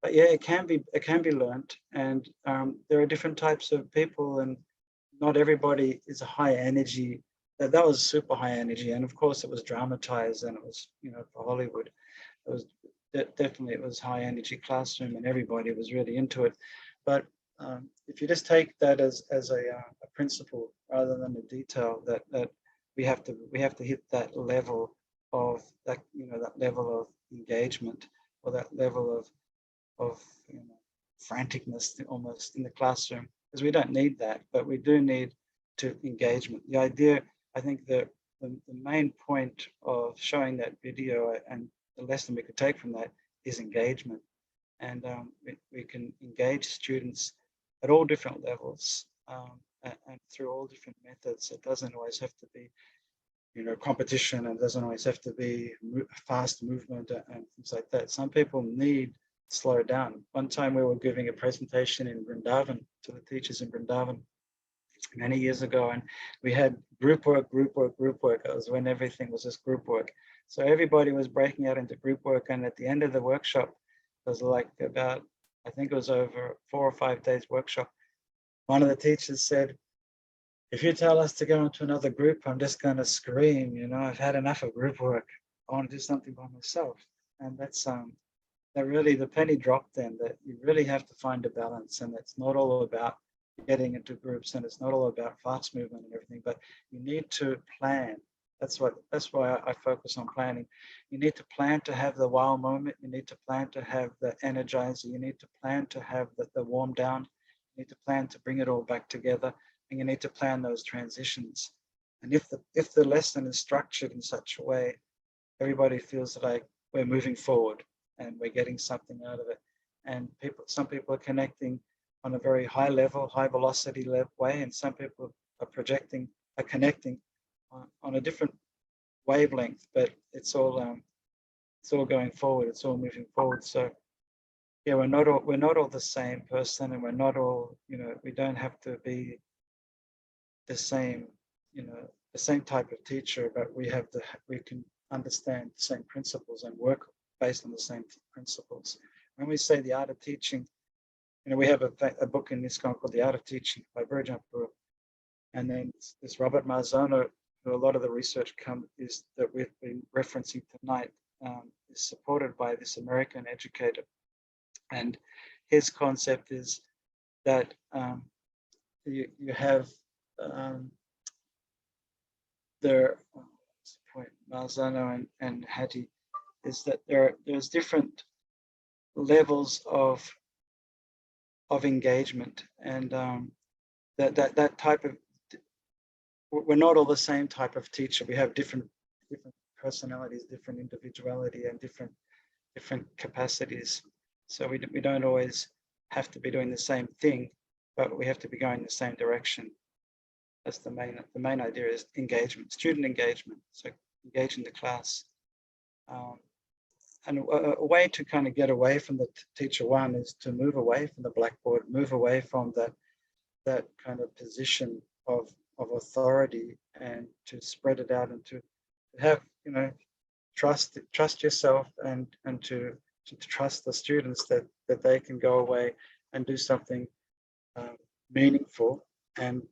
But yeah, it can be learned, and there are different types of people, and not everybody is a high energy. That was super high energy, and of course it was dramatized, and it was, you know, for Hollywood. It was definitely, it was high energy classroom, and everybody was really into it. But if you just take that as a principle rather than a detail, that we have to hit that level of that, you know, that level of engagement, or that level of you know, franticness almost in the classroom, because we don't need that, but we do need to engagement. The idea, I think the main point of showing that video and the lesson we could take from that is engagement. And we can engage students at all different levels and through all different methods. It doesn't always have to be, you know, competition, and doesn't always have to be fast movement and things like that. Some people need slow down. One time we were giving a presentation in Vrindavan to the teachers in Vrindavan many years ago, and we had group work. It was when everything was just group work. So everybody was breaking out into group work, and at the end of the workshop, it was like about, I think it was over 4 or 5 days workshop, one of the teachers said, if you tell us to go into another group, I'm just going to scream, you know, I've had enough of group work. I want to do something by myself. And that's that really, the penny dropped then, that you really have to find a balance, and it's not all about getting into groups, and it's not all about fast movement and everything, but you need to plan. That's why I focus on planning. You need to plan to have the wow moment. You need to plan to have the energizer. You need to plan to have the warm down. You need to plan to bring it all back together, and you need to plan those transitions. And if the lesson is structured in such a way, everybody feels like we're moving forward and we're getting something out of it. And some people are connecting on a very high level, high velocity way, and some people are connecting on a different wavelength, but it's all going forward. It's all moving forward. So yeah, we're not all the same person, and we're not all, you know, we don't have to be the same, you know, the same type of teacher, but we can understand the same principles and work based on the same principles. When we say the art of teaching, you know, we have a book in ISKCON called The Art of Teaching by Prana Pr, and then this Robert Marzano, who a lot of the research is that we've been referencing tonight, is supported by this American educator, and his concept is that you have Marzano and Hattie, is that there's different levels of engagement, and that type of, we're not all the same type of teacher. We have different personalities, different individuality, and different capacities. So we don't always have to be doing the same thing, but we have to be going the same direction. That's the main idea, is engagement, student engagement. So engaging the class. And a way to kind of get away from the teacher one is to move away from the blackboard, move away from that kind of position of authority, and to spread it out, and to have, you know, trust yourself, and to trust the students that they can go away and do something meaningful. And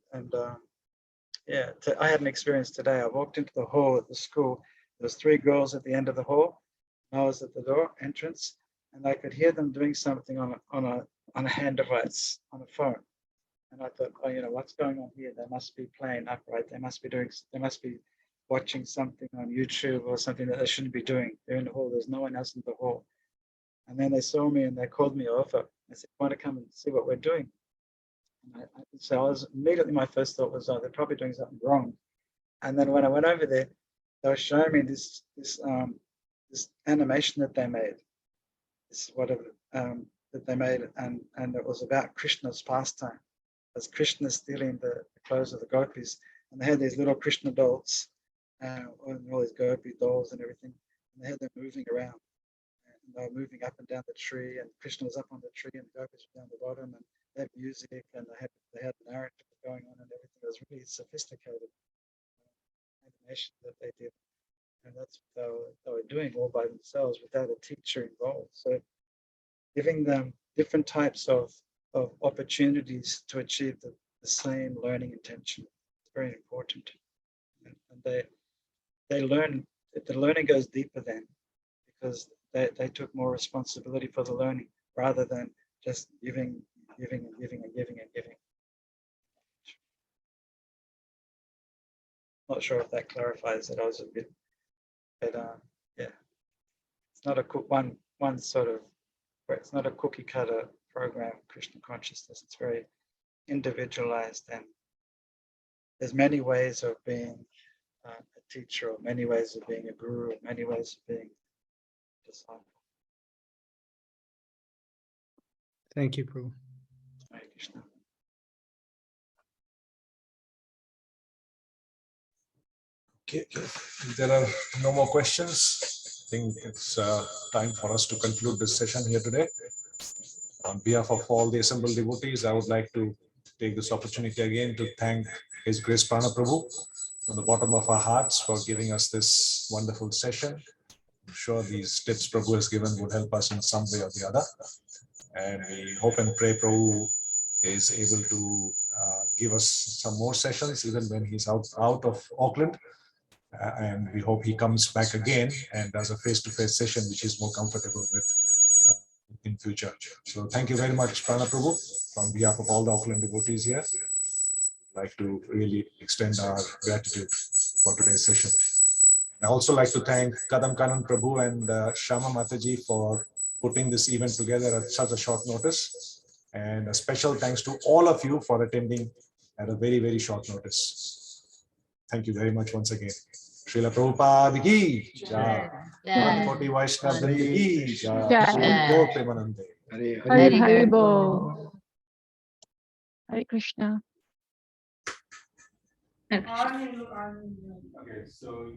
yeah, I had an experience today. I walked into the hall at the school. There was 3 girls at the end of the hall. I was at the door entrance, and I could hear them doing something on a hand device, on a phone. And I thought, oh, what's going on here? They must be playing upright. They must be watching something on YouTube or something that they shouldn't be doing. They're in the hall. There's no one else in the hall. And then they saw me and they called me over. I said, want to come and see what we're doing? So I was immediately, my first thought was, oh, they're probably doing something wrong. And then when I went over there, they were showing me this animation that they made. This whatever that they made, and it was about Krishna's pastime. As Krishna stealing the clothes of the gopis, and they had these little Krishna dolls, all these gopi dolls and everything, and they had them moving around, and they were moving up and down the tree, and Krishna was up on the tree, and the gopis were down the bottom, and they had music, and they had narrative going on, and everything. It was really sophisticated animation that they did, and that's what they were doing all by themselves without a teacher involved. So giving them different types of opportunities to achieve the same learning intention is very important. And they learn, the learning goes deeper then, because they took more responsibility for the learning rather than just giving and giving and giving and giving. Not sure if that clarifies it. I was a bit, but yeah, it's not a one sort of, it's not a cookie cutter program, Krishna consciousness. It's very individualized, and there's many ways of being a teacher, or many ways of being a guru, or many ways of being a disciple. Thank you, Prabhu. Hare Krishna. Okay, if there are no more questions, I think it's time for us to conclude this session here today. On behalf of all the assembled devotees, I would like to take this opportunity again to thank His Grace Prana Prabhu from the bottom of our hearts for giving us this wonderful session. I'm sure these tips Prabhu has given would help us in some way or the other. And we hope and pray Prabhu is able to give us some more sessions even when he's out of Auckland. And we hope he comes back again and does a face-to-face session, which is more comfortable with in future. So thank you very much, Prana Prabhu, on behalf of all the Auckland devotees here. I'd like to really extend our gratitude for today's session. And I also like to thank Kadam Kanan Prabhu and Shama Mataji for putting this event together at such a short notice. And a special thanks to all of you for attending at a very, very short notice. Thank you very much once again. Srila Prabhupada ki jai. 140 Vaishnava Vrinda ki jai. Gaur Premanande. Hare Hare Bol. Hare Krishna. Okay, Okay, so